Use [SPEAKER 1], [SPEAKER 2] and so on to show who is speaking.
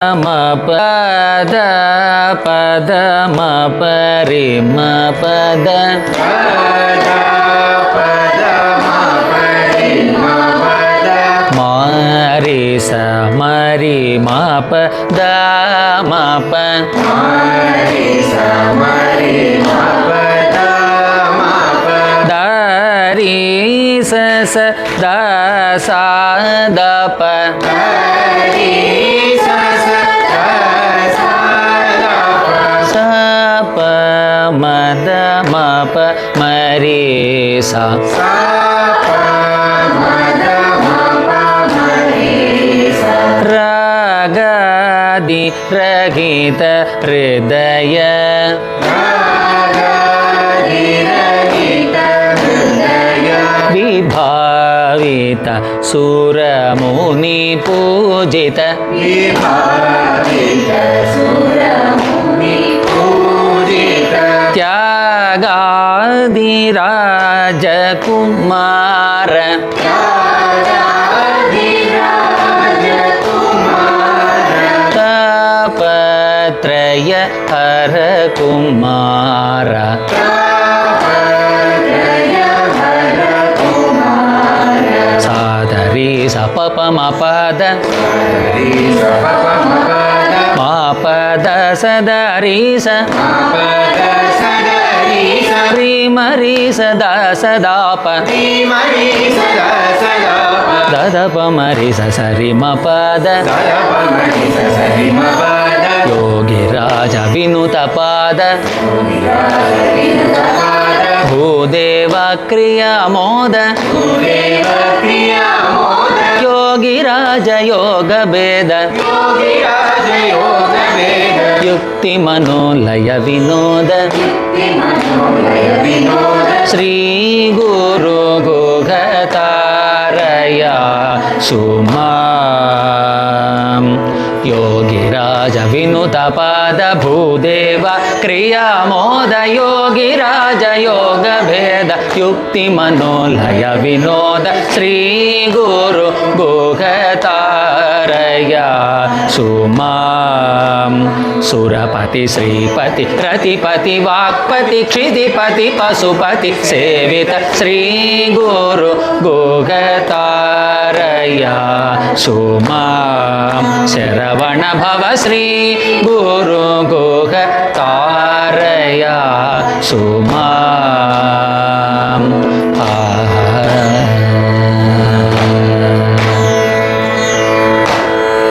[SPEAKER 1] ಮ ಪದ ಪದ ಮ ಪರಿ ಮ ಪದ ಮಾರಿ ಸ ಮರಿ ಮ ಪದ ಮ ಪ ದಾರಿ ಸ ಸ ದ ಸ ದ ಪ ಮದ ಮ ಪ ಮರಿ ಸ ರಾಗಾದಿ ರಹಿತ ಹೃದಯ ವಿಭಾವಿತ ಸುರಮುನಿ ಪೂಜಿತ ತ್ಯಾಗಾದಿ ರಾಜಕುಮಾರ ತಾಪತ್ರಯ ಹರ ಕುಮಾರ ಸಾದರಿ ಸ ಪ ಮ ಪದ ಮ ಪದ ಸದರಿ ಸ ರಿ ಮರಿ ಸದಾ ಸದಾ ಪ ದದ ಪ ಮರಿ ಸ ಸರಿ ಮ ಪದ ಯೋಗಿ ರಾಜ ವಿನುತ ಪಾದ ಭೂದೇವ ಕ್ರಿಯಾ ಮೋದ ಯೋಗಿ ರಾಜ ಯೋಗ ಭೇದ ಯುಕ್ತಿ ಮನೋಲಯ ವಿನೋದ ಶ್ರೀ ಗುರು ಗೋಘತಾರಯ ಸುಮಾ ಯೋಗಿ ರಾಜ ವಿನುತ ಪಾದ ಭೂದೇವ ಕ್ರಿಯಾ ಮೋದ ಯೋಗಿ ರಾಜ ಯೋಗ ಭೇದ ಯುಕ್ತಿ ಮನೋಲಯ ವಿನೋದ ಶ್ರೀ ಗುರು ಗೋಘತಾರಯ ಸುಮಾ ಸುರಪತಿ ಶ್ರೀಪತಿ ರತಿಪತಿ ವಾಕ್ಪತಿ ಕ್ಷಿತಿಪತಿ ಪಶುಪತಿ ಸೇವಿತ ಶ್ರೀ ಗುರು ಗೋಘತಾರಯ ಸುಮಾ ಶರವಣ ಭವ ಶ್ರೀ ಗುರು ಗೋಘತಾರಯ ಸುಮಾ